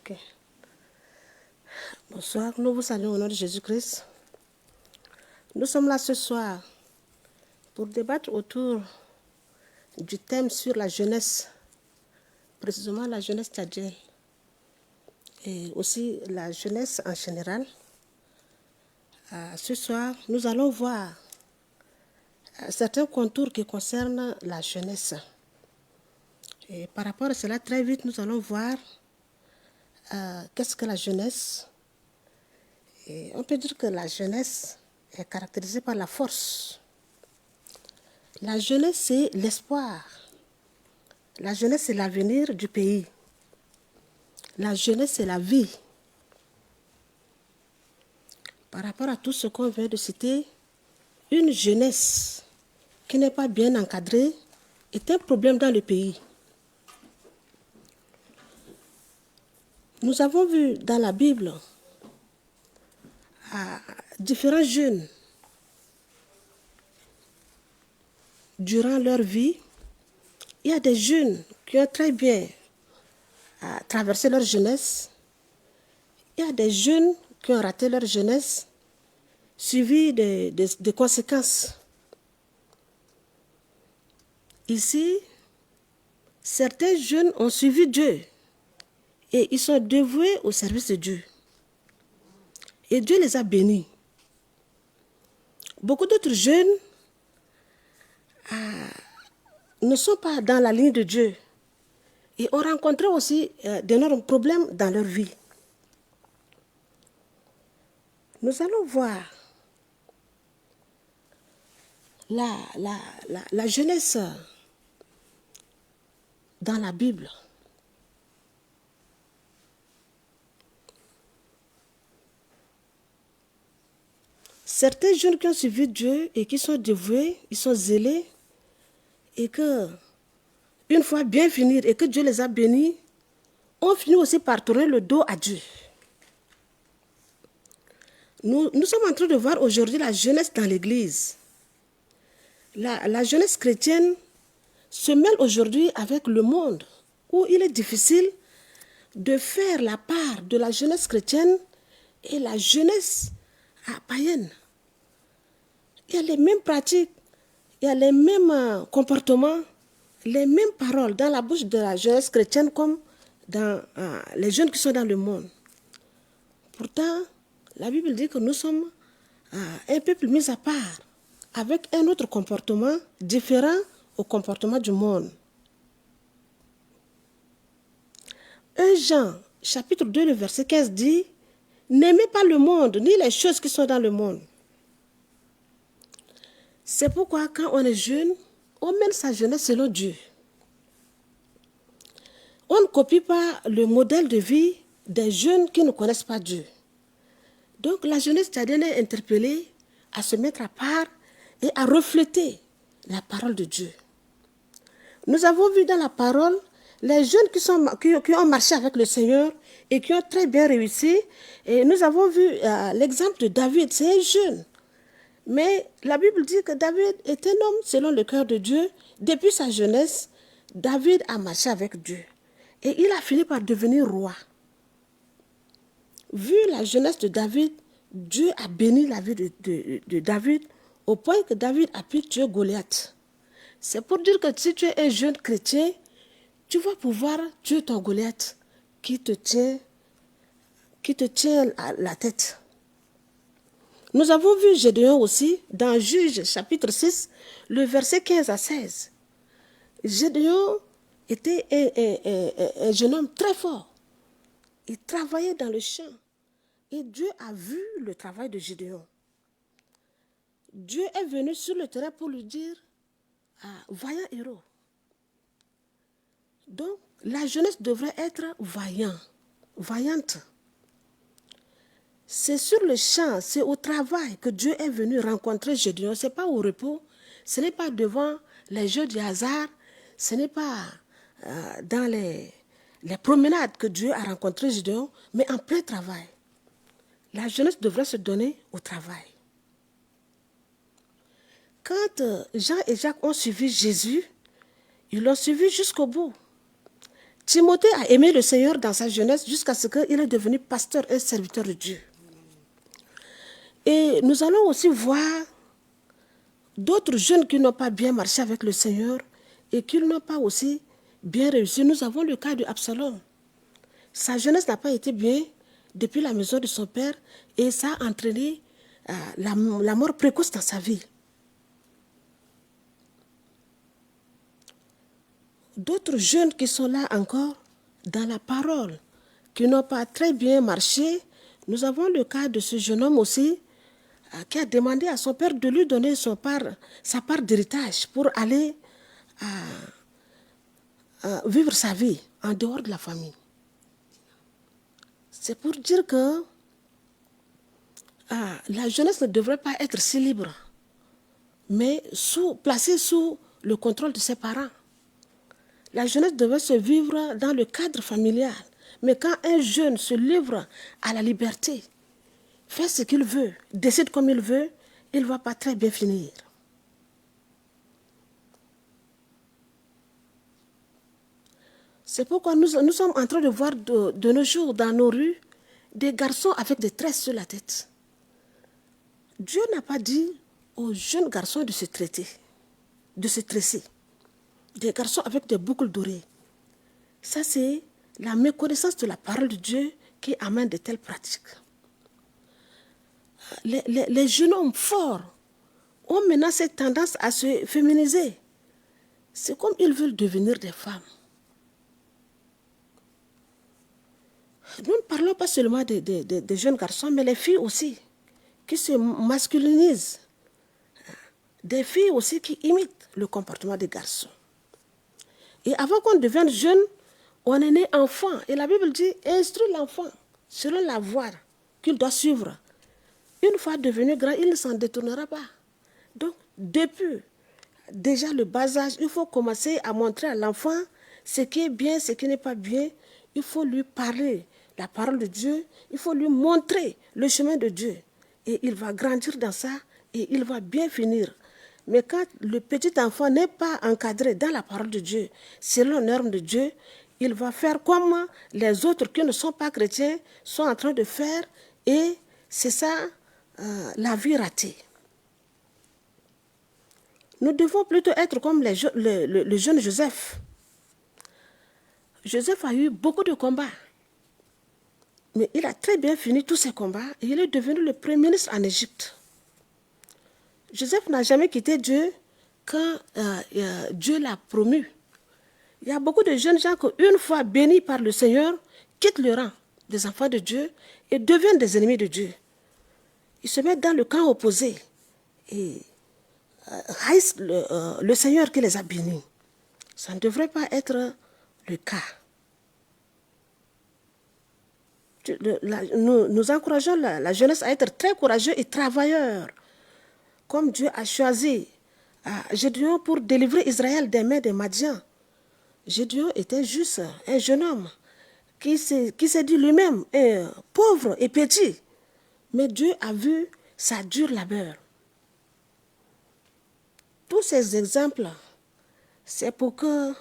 Ok. Bonsoir, nous vous saluons au nom de Jésus-Christ. Nous sommes là ce soir pour débattre autour du thème sur la jeunesse, précisément la jeunesse tchadienne et aussi la jeunesse en général. Ce soir, nous allons voir certains contours qui concernent la jeunesse. Et par rapport à cela, très vite, nous allons voir qu'est-ce que la jeunesse. Et on peut dire que la jeunesse est caractérisée par la force. La jeunesse, c'est l'espoir. La jeunesse, c'est l'avenir du pays. La jeunesse, c'est la vie. Par rapport à tout ce qu'on vient de citer, une jeunesse qui n'est pas bien encadrée est un problème dans le pays. Nous avons vu dans la Bible différents jeunes durant leur vie. Il y a des jeunes qui ont très bien traversé leur jeunesse. Il y a des jeunes qui ont raté leur jeunesse, suivi des conséquences. Ici, certains jeunes ont suivi Dieu et ils sont dévoués au service de Dieu. Et Dieu les a bénis. Beaucoup d'autres jeunes ne sont pas dans la ligne de Dieu et ont rencontré aussi d'énormes problèmes dans leur vie. Nous allons voir la jeunesse dans la Bible. Certains jeunes qui ont suivi Dieu et qui sont dévoués, ils sont zélés, et que, une fois bien finir et que Dieu les a bénis, ont fini aussi par tourner le dos à Dieu. Nous sommes en train de voir aujourd'hui la jeunesse dans l'Église. La jeunesse chrétienne se mêle aujourd'hui avec le monde, où il est difficile de faire la part de la jeunesse chrétienne et la jeunesse païenne. Il y a les mêmes pratiques, il y a les mêmes comportements, les mêmes paroles dans la bouche de la jeunesse chrétienne comme dans les jeunes qui sont dans le monde. Pourtant, la Bible dit que nous sommes un peuple mis à part, avec un autre comportement différent au comportement du monde. 1 Jean, chapitre 2, le verset 15 dit « N'aimez pas le monde, ni les choses qui sont dans le monde. » C'est pourquoi quand on est jeune, on mène sa jeunesse selon Dieu. On ne copie pas le modèle de vie des jeunes qui ne connaissent pas Dieu. Donc la jeunesse tchadienne est interpellée à se mettre à part et à refléter la parole de Dieu. Nous avons vu dans la parole les jeunes qui ont marché avec le Seigneur et qui ont très bien réussi. Et nous avons vu l'exemple de David, c'est un jeune. Mais la Bible dit que David est un homme selon le cœur de Dieu. Depuis sa jeunesse, David a marché avec Dieu. Et il a fini par devenir roi. Vu la jeunesse de David, Dieu a béni la vie de David au point que David a pu tuer Goliath. C'est pour dire que si tu es un jeune chrétien, tu vas pouvoir tuer ton Goliath qui te tient à la tête. Nous avons vu Gédéon aussi dans Juges chapitre 6, le verset 15 à 16. Gédéon était un jeune homme très fort. Il travaillait dans le champ et Dieu a vu le travail de Gédéon. Dieu est venu sur le terrain pour lui dire vaillant héros. Donc, la jeunesse devrait être vaillante. C'est sur le champ, c'est au travail que Dieu est venu rencontrer Gédéon. Ce n'est pas au repos, ce n'est pas devant les jeux du hasard, ce n'est pas dans les promenades que Dieu a rencontré Gédéon, mais en plein travail. La jeunesse devrait se donner au travail. Quand Jean et Jacques ont suivi Jésus, ils l'ont suivi jusqu'au bout. Timothée a aimé le Seigneur dans sa jeunesse jusqu'à ce qu'il est devenu pasteur et serviteur de Dieu. Et nous allons aussi voir d'autres jeunes qui n'ont pas bien marché avec le Seigneur et qui n'ont pas aussi bien réussi. Nous avons le cas de Absalom. Sa jeunesse n'a pas été bien depuis la maison de son père et ça a entraîné la mort précoce dans sa vie. D'autres jeunes qui sont là encore dans la parole, qui n'ont pas très bien marché. Nous avons le cas de ce jeune homme aussi qui a demandé à son père de lui donner sa part d'héritage pour aller vivre sa vie en dehors de la famille. C'est pour dire que la jeunesse ne devrait pas être si libre, mais placée sous le contrôle de ses parents. La jeunesse devait se vivre dans le cadre familial. Mais quand un jeune se livre à la liberté, fait ce qu'il veut, décide comme il veut, il ne va pas très bien finir. C'est pourquoi nous sommes en train de voir de nos jours dans nos rues des garçons avec des tresses sur la tête. Dieu n'a pas dit aux jeunes garçons de se traiter, de se tresser. Des garçons avec des boucles d'oreilles. Ça, c'est la méconnaissance de la parole de Dieu qui amène de telles pratiques. Les jeunes hommes forts ont maintenant cette tendance à se féminiser. C'est comme ils veulent devenir des femmes. Nous ne parlons pas seulement des jeunes garçons, mais les filles aussi, qui se masculinisent. Des filles aussi qui imitent le comportement des garçons. Et avant qu'on devienne jeune, on est né enfant. Et la Bible dit, instruis l'enfant selon la voie qu'il doit suivre. Une fois devenu grand, il ne s'en détournera pas. Donc, depuis déjà le bas âge, il faut commencer à montrer à l'enfant ce qui est bien, ce qui n'est pas bien. Il faut lui parler la parole de Dieu. Il faut lui montrer le chemin de Dieu. Et il va grandir dans ça et il va bien finir. Mais quand le petit enfant n'est pas encadré dans la parole de Dieu, selon les normes de Dieu, il va faire comme les autres qui ne sont pas chrétiens sont en train de faire. Et c'est ça, la vie ratée. Nous devons plutôt être comme le jeune Joseph. Joseph a eu beaucoup de combats. Mais il a très bien fini tous ses combats et il est devenu le premier ministre en Égypte. Joseph n'a jamais quitté Dieu quand Dieu l'a promu. Il y a beaucoup de jeunes gens qui, une fois bénis par le Seigneur, quittent le rang des enfants de Dieu et deviennent des ennemis de Dieu. Ils se mettent dans le camp opposé et haïssent le Seigneur qui les a bénis. Ça ne devrait pas être le cas. Nous encourageons la jeunesse à être très courageux et travailleurs, comme Dieu a choisi Gédéon pour délivrer Israël des mains des Madians. Gédéon était juste un jeune homme qui s'est dit lui-même pauvre et petit. Mais Dieu a vu sa dure labeur. Tous ces exemples, c'est pour que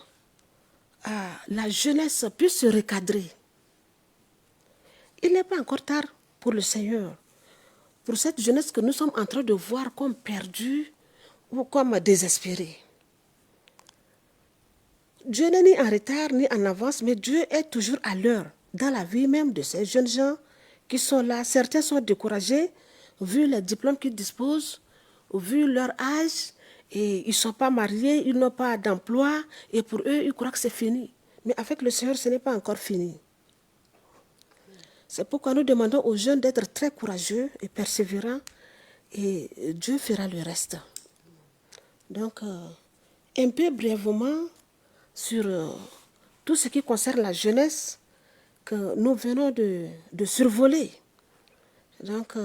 la jeunesse puisse se recadrer. Il n'est pas encore tard pour le Seigneur, pour cette jeunesse que nous sommes en train de voir comme perdue ou comme désespérée. Dieu n'est ni en retard ni en avance, mais Dieu est toujours à l'heure dans la vie même de ces jeunes gens qui sont là. Certains sont découragés, vu les diplômes qu'ils disposent, vu leur âge, et ils ne sont pas mariés, ils n'ont pas d'emploi, et pour eux, ils croient que c'est fini. Mais avec le Seigneur, ce n'est pas encore fini. C'est pourquoi nous demandons aux jeunes d'être très courageux et persévérants, et Dieu fera le reste. Donc, un peu brièvement sur tout ce qui concerne la jeunesse que nous venons de survoler. Donc,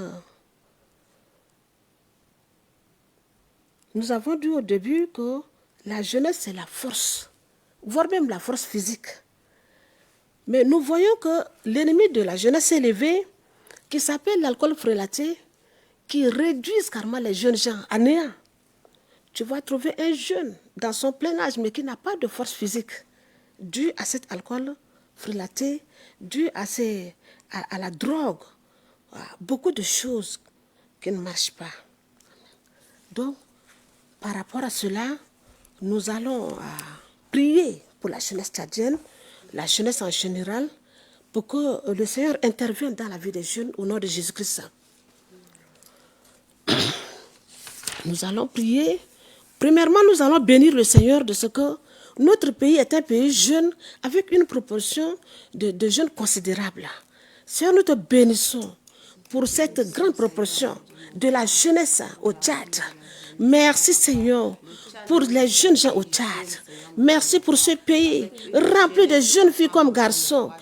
nous avons dit au début que la jeunesse, c'est la force, voire même la force physique. Mais nous voyons que l'ennemi de la jeunesse s'est élevé, qui s'appelle l'alcool frélaté, qui réduit carrément les jeunes gens à néant. Tu vas trouver un jeune dans son plein âge, mais qui n'a pas de force physique. dû à cet alcool frelaté, dû à la drogue, à beaucoup de choses qui ne marchent pas. Donc, par rapport à cela, nous allons prier pour la jeunesse tchadienne, la jeunesse en général, pour que le Seigneur intervienne dans la vie des jeunes au nom de Jésus-Christ. Nous allons prier. Premièrement, nous allons bénir le Seigneur de ce que notre pays est un pays jeune avec une proportion de jeunes considérable. Seigneur, nous te bénissons pour cette grande proportion de la jeunesse au Tchad. Merci Seigneur pour les jeunes gens au Tchad. Merci pour ce pays rempli de jeunes filles comme garçons,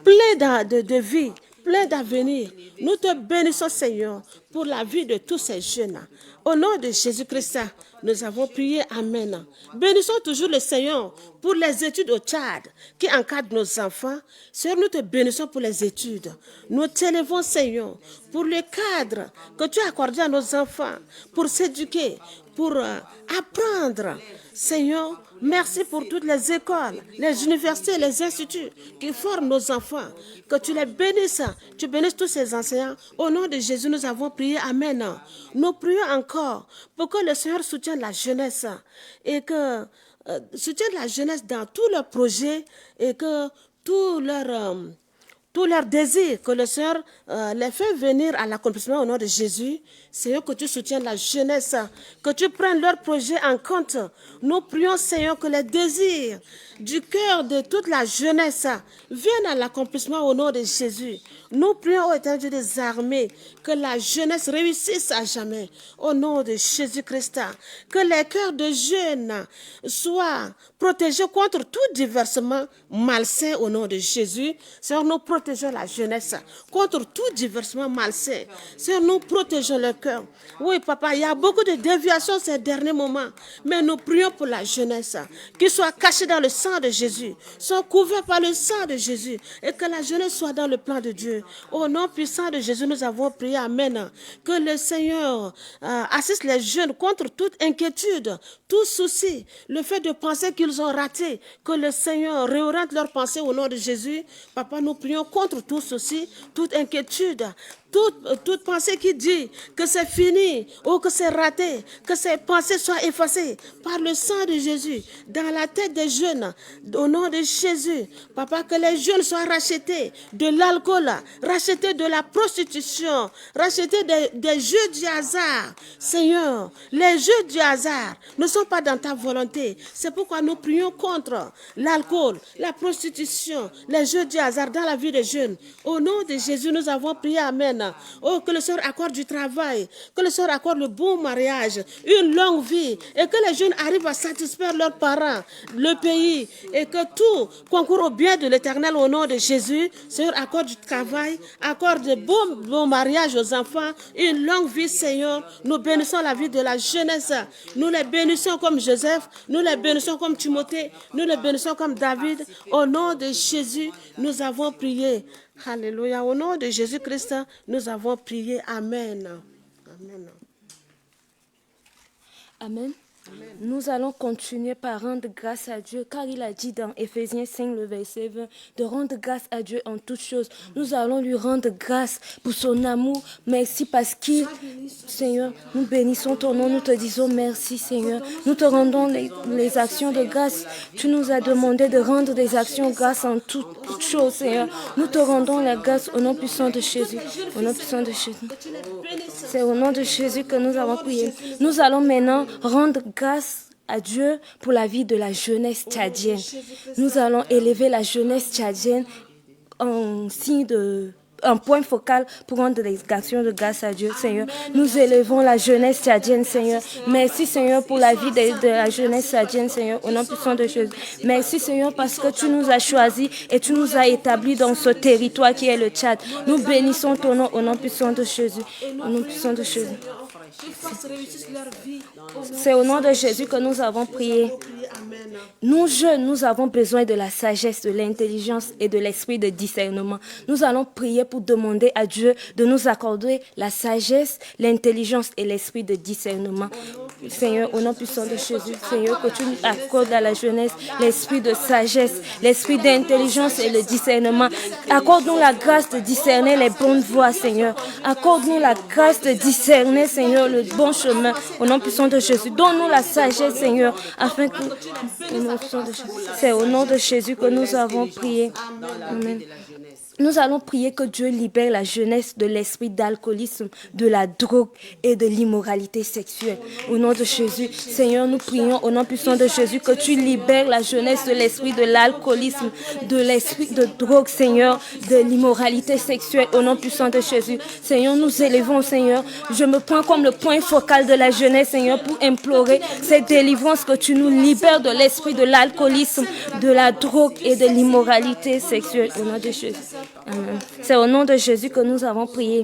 plein de vie, plein d'avenir. Nous te bénissons Seigneur pour la vie de tous ces jeunes. Au nom de Jésus-Christ, nous avons prié. Amen. Bénissons toujours le Seigneur pour les études au Tchad qui encadrent nos enfants. Seigneur, nous te bénissons pour les études. Nous t'élevons, Seigneur, pour le cadre que tu as accordé à nos enfants, pour s'éduquer, pour apprendre. Seigneur, merci pour toutes les écoles, les universités, les instituts qui forment nos enfants. Que tu les bénisses, tu bénisses tous ces enseignants. Au nom de Jésus, nous avons prié. Amen. Nous prions encore pour que le Seigneur soutienne la jeunesse et que soutienne la jeunesse dans tous leurs projets et que tous leurs désirs, que le Seigneur les fait venir à l'accomplissement au nom de Jésus. Seigneur, que tu soutiennes la jeunesse, que tu prennes leurs projets en compte. Nous prions, Seigneur, que les désirs du cœur de toute la jeunesse viennent à l'accomplissement au nom de Jésus. Nous prions, ô Éternel Dieu des armées, que la jeunesse réussisse à jamais au nom de Jésus-Christ. Que les cœurs de jeunes soient protégés contre tout diversement malsain au nom de Jésus. Seigneur, nous protégeons la jeunesse contre tout diversement malsain. Seigneur, nous protégeons le cœur. Oui, papa, il y a beaucoup de déviations ces derniers moments, mais nous prions pour la jeunesse, qui soit cachée dans le sang de Jésus, soit couverte par le sang de Jésus, et que la jeunesse soit dans le plan de Dieu. Au nom puissant de Jésus, nous avons prié. Amen. Que le Seigneur assiste les jeunes contre toute inquiétude, tout souci, le fait de penser qu'ils ont raté, que le Seigneur réoriente leurs pensées au nom de Jésus. Papa, nous prions contre tout souci, toute inquiétude, toute pensée qui dit que c'est fini ou que c'est raté, que ces pensées soient effacées par le sang de Jésus dans la tête des jeunes, au nom de Jésus. Papa, que les jeunes soient rachetés de l'alcool, rachetés de la prostitution, rachetés des jeux du hasard. Seigneur, les jeux du hasard ne sont pas dans ta volonté. C'est pourquoi nous prions contre l'alcool, la prostitution, les jeux du hasard dans la vie des jeunes. Au nom de Jésus, nous avons prié. Amen. Oh, que le Seigneur accorde du travail, que le Seigneur accorde le bon mariage, une longue vie, et que les jeunes arrivent à satisfaire leurs parents, le pays, et que tout concourt au bien de l'Éternel au nom de Jésus. Seigneur, accorde du travail, accorde de bons mariages aux enfants, une longue vie, Seigneur. Nous bénissons la vie de la jeunesse. Nous les bénissons comme Joseph, nous les bénissons comme Timothée, nous les bénissons comme David. Au nom de Jésus, nous avons prié. Alléluia. Au nom de Jésus-Christ, nous avons prié. Amen. Amen. Amen. Nous allons continuer par rendre grâce à Dieu, car il a dit dans Éphésiens 5, le verset 20, de rendre grâce à Dieu en toutes choses. Nous allons lui rendre grâce pour son amour. Merci parce qu'il, Seigneur, nous bénissons ton nom, nous te disons merci, Seigneur. Nous te rendons les actions de grâce. Tu nous as demandé de rendre des actions de grâce en toutes choses, Seigneur. Nous te rendons la grâce au nom puissant de Jésus. Au nom puissant de Jésus. C'est au nom de Jésus que nous avons prié. Nous allons maintenant rendre grâce à Dieu pour la vie de la jeunesse tchadienne. Nous allons élever la jeunesse tchadienne en signe de... un point focal pour rendre des actions de grâce à Dieu, Seigneur. Nous élevons la jeunesse tchadienne, Seigneur. Merci, Seigneur, pour la vie de la jeunesse tchadienne, Seigneur, au nom puissant de Jésus. Merci, Seigneur, parce que tu nous as choisis et tu nous as établis dans ce territoire qui est le Tchad. Nous bénissons ton nom au nom puissant de Jésus. Au nom puissant de Jésus. C'est au nom de Jésus que nous avons prié. Nous jeunes, nous avons besoin de la sagesse, de l'intelligence et de l'esprit de discernement. Nous allons prier pour demander à Dieu de nous accorder la sagesse, l'intelligence et l'esprit de discernement. Seigneur, au nom puissant de Jésus, Seigneur, que tu nous accordes à la jeunesse l'esprit de sagesse, l'esprit d'intelligence et le discernement. Accorde-nous la grâce de discerner les bonnes voies, Seigneur. Accorde-nous la grâce de discerner, Seigneur, le bon chemin. Au nom puissant de Jésus, donne-nous la sagesse, Seigneur, afin que... C'est au nom de Jésus que nous avons prié. Amen. Nous allons prier que Dieu libère la jeunesse de l'esprit d'alcoolisme, de la drogue et de l'immoralité sexuelle. Au nom de Jésus, Seigneur, nous prions au nom puissant de Jésus que tu libères la jeunesse de l'esprit de l'alcoolisme, de l'esprit de drogue, Seigneur, de l'immoralité sexuelle. Au nom puissant de Jésus, Seigneur, nous élevons, Seigneur. Je me prends comme le point focal de la jeunesse, Seigneur, pour implorer cette délivrance, que tu nous libères de l'esprit de l'alcoolisme, de la drogue et de l'immoralité sexuelle. Au nom de Jésus. Amen. C'est au nom de Jésus que nous avons prié.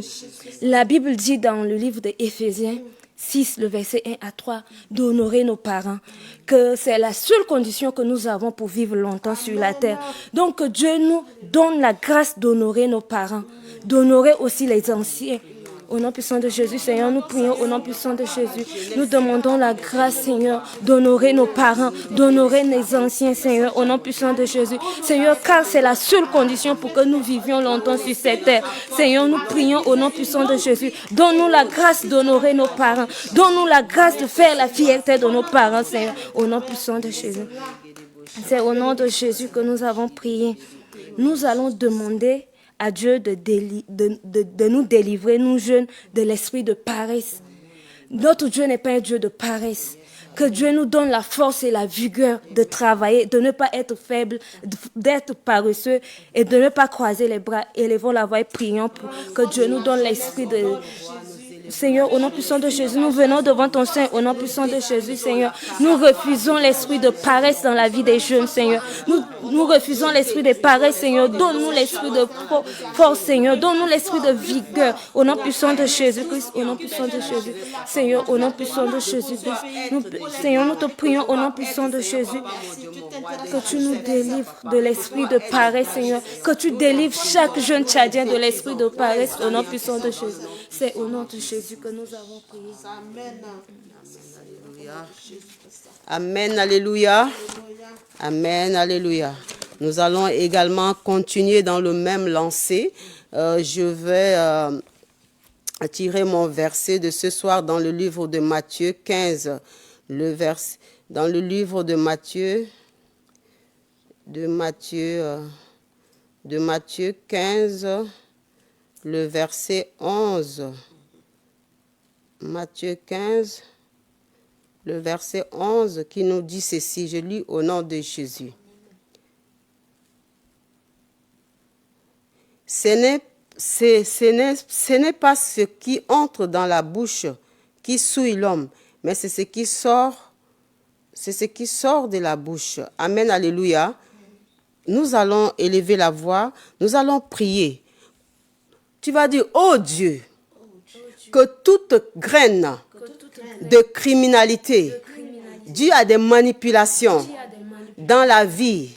La Bible dit dans le livre de Éphésiens 6, le verset 1 à 3, d'honorer nos parents, que c'est la seule condition que nous avons pour vivre longtemps sur la terre. Donc que Dieu nous donne la grâce d'honorer nos parents, d'honorer aussi les anciens. Au nom puissant de Jésus, Seigneur, nous prions au nom puissant de Jésus. Nous demandons la grâce, Seigneur, d'honorer nos parents, d'honorer les anciens, Seigneur, au nom puissant de Jésus. Seigneur, car c'est la seule condition pour que nous vivions longtemps sur cette terre. Seigneur, nous prions au nom puissant de Jésus. Donne-nous la grâce d'honorer nos parents. Donne-nous la grâce de faire la fierté de nos parents, Seigneur, au nom puissant de Jésus. C'est au nom de Jésus que nous avons prié. Nous allons demander à Dieu de nous délivrer, nous jeunes, de l'esprit de paresse. Notre Dieu n'est pas un Dieu de paresse. Que Dieu nous donne la force et la vigueur de travailler, de ne pas être faible, d'être paresseux et de ne pas croiser les bras. Élevons la voix et prions pour que Dieu nous donne l'esprit de... Seigneur, au nom puissant de Jésus, nous venons devant ton sein, au nom puissant de Jésus, Seigneur. Nous refusons l'esprit de paresse dans la vie des jeunes, Seigneur. Nous refusons l'esprit de paresse, Seigneur. Donne-nous l'esprit de force, Seigneur. Donne-nous l'esprit de vigueur, au nom puissant de Jésus-Christ, au nom puissant de Jésus. Seigneur, au nom puissant de Jésus-Christ. Seigneur, nous te prions au nom puissant de Jésus, que tu nous délivres de l'esprit de paresse, Seigneur. Que tu délivres chaque jeune Tchadien de l'esprit de paresse, au nom puissant de Jésus. C'est au nom de Jésus que nous avons prié. Amen, alléluia. Amen, alléluia. Nous allons également continuer dans le même lancer. Je vais tirer mon verset de ce soir dans le livre de Matthieu 15. Dans le livre de Matthieu 15, le verset 11. Matthieu 15, le verset 11 qui nous dit ceci, je lis au nom de Jésus. Ce n'est pas ce qui entre dans la bouche qui souille l'homme, mais c'est ce qui sort de la bouche. Amen, alléluia. Nous allons élever la voix, nous allons prier. Tu vas dire, oh Dieu, que toute graine de criminalité due à des manipulations dans la vie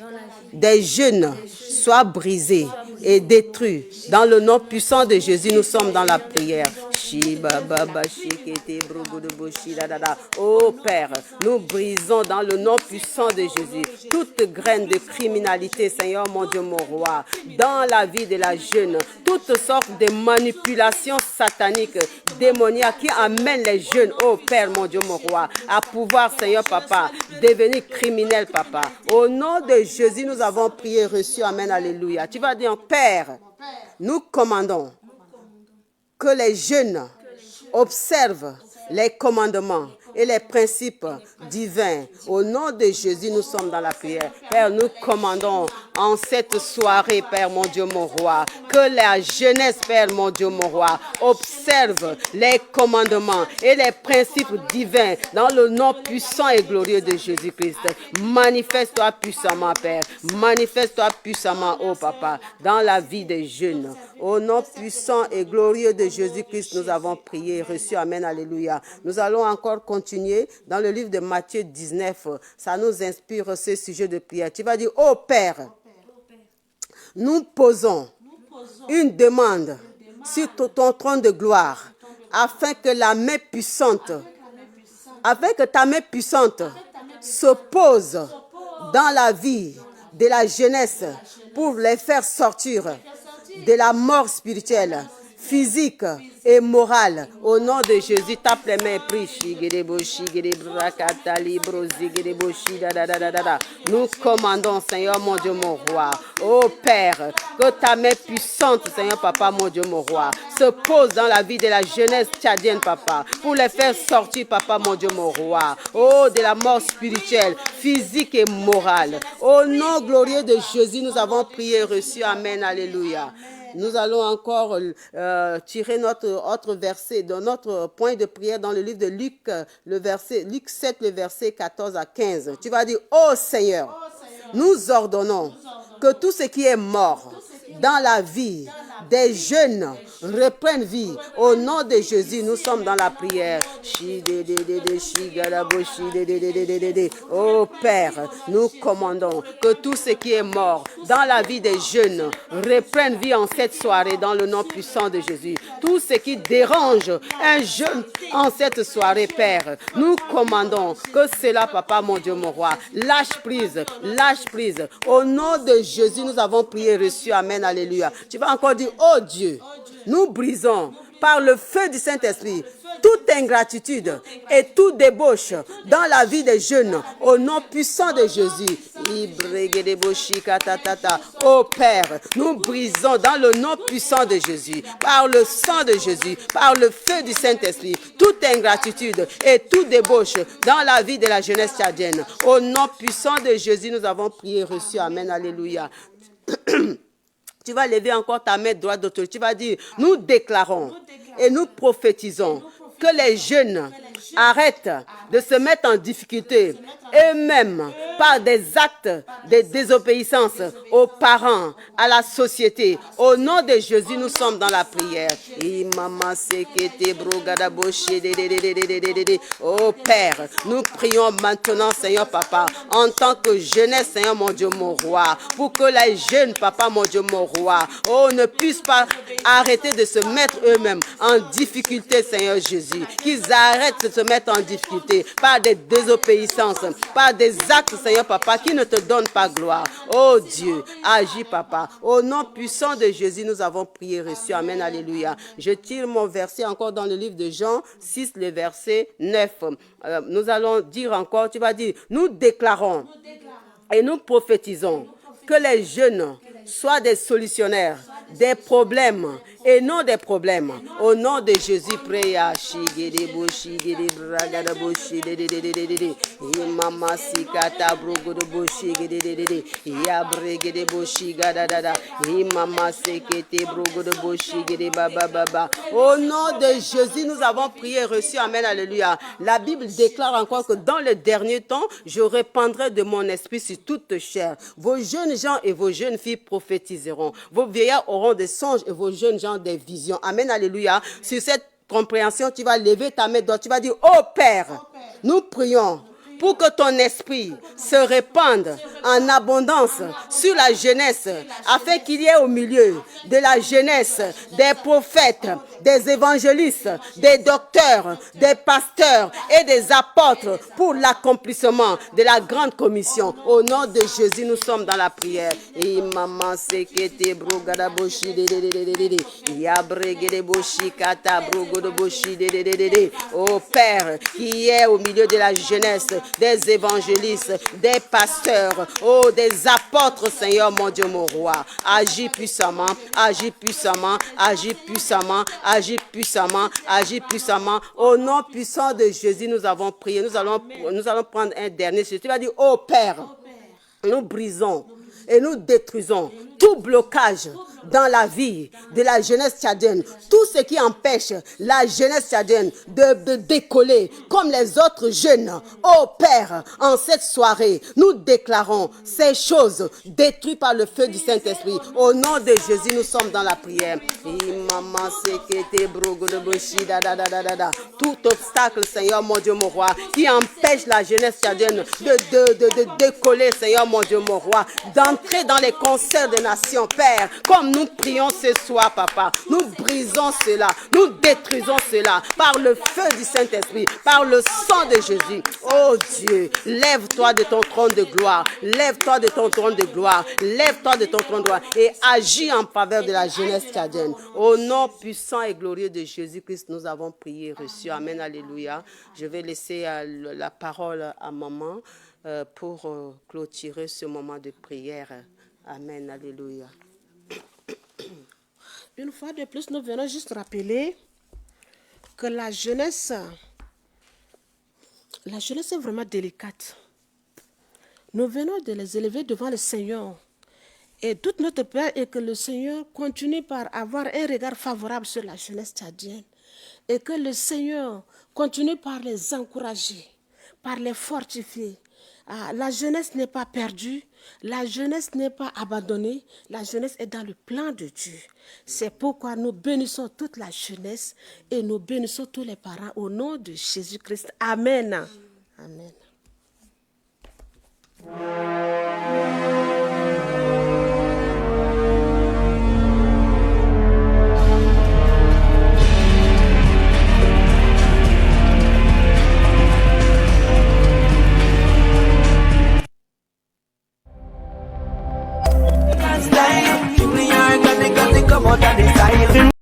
des jeunes soit brisée et détruite. Dans le nom puissant de Jésus, nous sommes dans la prière. Oh Père, nous brisons dans le nom puissant de Jésus toute graine de criminalité, Seigneur mon Dieu, mon roi, dans la vie de la jeune, toutes sortes de manipulations sataniques, démoniaques qui amènent les jeunes, oh Père mon Dieu, mon roi, à pouvoir, Seigneur Papa, devenir criminels, Papa. Au nom de Jésus, nous avons prié, reçu, amen, alléluia. Tu vas dire, Père, nous commandons que les jeunes observent les commandements et les principes divins. Au nom de Jésus, nous sommes dans la prière. Père, nous commandons en cette soirée, Père mon Dieu, mon roi, que la jeunesse, Père mon Dieu, mon roi, observe les commandements et les principes divins dans le nom puissant et glorieux de Jésus-Christ. Manifeste-toi puissamment, Père. Manifeste-toi puissamment, oh Papa, dans la vie des jeunes. Au nom puissant et glorieux de Jésus-Christ, nous avons prié, reçu, amen, alléluia. Nous allons encore continuer dans le livre de Matthieu 19. Ça nous inspire ce sujet de prière. Tu vas dire, oh Père, nous posons une demande sur ton trône de gloire afin que la main puissante afin que ta main puissante se pose dans la vie de la jeunesse pour les faire sortir de la mort spirituelle, physique et morale. Au nom de Jésus, tape les mains et prie. Nous commandons, Seigneur mon Dieu, mon roi. Ô Père, que ta main puissante, Seigneur Papa, mon Dieu, mon roi, se pose dans la vie de la jeunesse tchadienne, Papa, pour les faire sortir, Papa, mon Dieu, mon roi. Oh, de la mort spirituelle, physique et morale. Au nom glorieux de Jésus, nous avons prié et reçu. Amen. Alléluia. Nous allons encore tirer notre autre verset dans notre point de prière dans le livre de Luc, Luc 7, le verset 14 à 15. Tu vas dire, ô Seigneur, nous ordonnons que tout ce qui est mort dans la vie des jeunes reprennent vie. Au nom de Jésus, nous sommes dans la prière. Oh Père, nous commandons que tout ce qui est mort dans la vie des jeunes reprenne vie en cette soirée dans le nom puissant de Jésus. Tout ce qui dérange un jeune en cette soirée, Père, nous commandons que cela, Papa, mon Dieu, mon roi, lâche prise, lâche prise. Au nom de Jésus, nous avons prié, reçu. Amen, alléluia. Tu vas encore dire, oh Dieu, nous brisons par le feu du Saint-Esprit toute ingratitude et toute débauche dans la vie des jeunes au nom puissant de Jésus. Oh Père, nous brisons dans le nom puissant de Jésus, par le sang de Jésus, par le feu du Saint-Esprit, toute ingratitude et toute débauche dans la vie de la jeunesse tchadienne. Au nom puissant de Jésus, nous avons prié et reçu. Amen, alléluia. Tu vas lever encore ta main droite d'autorité. Tu vas dire, nous déclarons et nous prophétisons que les jeunes arrêtent de se mettre en difficulté eux-mêmes par des actes de désobéissance aux parents, à la société. Au nom de Jésus, nous sommes dans la prière. Oh Père, nous prions maintenant, Seigneur Papa, en tant que jeunesse, Seigneur mon Dieu, mon roi, pour que les jeunes, Papa, mon Dieu, mon roi, oh, ne puissent pas arrêter de se mettre eux-mêmes en difficulté, Seigneur Jésus. Qu'ils arrêtent de se mettre en difficulté par des désobéissances, par des actes, Seigneur Papa, qui ne te donnent pas gloire. Oh Dieu, agis, Papa. Au nom puissant de Jésus, nous avons prié, reçu. Amen, alléluia. Je tire mon verset encore dans le livre de Jean 6, le verset 9. Nous allons dire encore, tu vas dire, nous déclarons et nous prophétisons que les jeunes soient des solutionnaires des problèmes et non des problèmes. Au nom de Jésus, priez. Au nom de Jésus, nous avons prié et reçu. Amen, alléluia. La Bible déclare encore que dans le dernier temps, je répandrai de mon esprit sur toute chair. Vos jeunes gens et vos jeunes filles prophétiseront. Vos vieillards auront des songes et vos jeunes gens des visions. Amen, alléluia. Sur cette compréhension, tu vas lever ta main droite. Tu vas dire, oh Père, nous prions pour que ton esprit se répande en abondance sur la jeunesse, afin qu'il y ait au milieu de la jeunesse des prophètes, des évangélistes, des docteurs, des pasteurs et des apôtres pour l'accomplissement de la grande commission. Au nom de Jésus, nous sommes dans la prière. Oh Père, qui est au milieu de la jeunesse, des évangélistes, des pasteurs, oh, des apôtres, Seigneur, mon Dieu, mon roi. Agis puissamment, agis puissamment, agis puissamment, agis puissamment, agis puissamment. Au nom puissant de Jésus, nous avons prié. Nous allons prendre un dernier. Tu vas dire, oh Père, nous brisons et nous détruisons tout blocage dans la vie de la jeunesse tchadienne, tout ce qui empêche la jeunesse tchadienne de décoller comme les autres jeunes. Oh Père, en cette soirée, nous déclarons ces choses détruites par le feu du Saint-Esprit. Au nom de Jésus, nous sommes dans la prière. Tout obstacle, Seigneur mon Dieu, mon roi, qui empêche la jeunesse tchadienne de décoller, Seigneur mon Dieu, mon roi, d'entrer dans les concerts des nations. nations, Père. Comme nous prions ce soir, Papa, nous brisons cela, nous détruisons cela par le feu du Saint-Esprit, par le sang de Jésus. Oh Dieu, lève-toi de ton trône de gloire, lève-toi de ton trône de gloire, lève-toi de ton trône de gloire et agis en faveur de la jeunesse tchadienne. Au nom puissant et glorieux de Jésus-Christ, nous avons prié et reçu. Amen, alléluia. Je vais laisser la parole à maman pour clôturer ce moment de prière. Amen, alléluia. Une fois de plus, nous venons juste rappeler que la jeunesse est vraiment délicate. Nous venons de les élever devant le Seigneur. Et toute notre prière est que le Seigneur continue par avoir un regard favorable sur la jeunesse tchadienne. Et que le Seigneur continue par les encourager, par les fortifier. La jeunesse n'est pas perdue, la jeunesse n'est pas abandonnée, la jeunesse est dans le plan de Dieu. C'est pourquoi nous bénissons toute la jeunesse et nous bénissons tous les parents au nom de Jésus-Christ. Amen. Amen.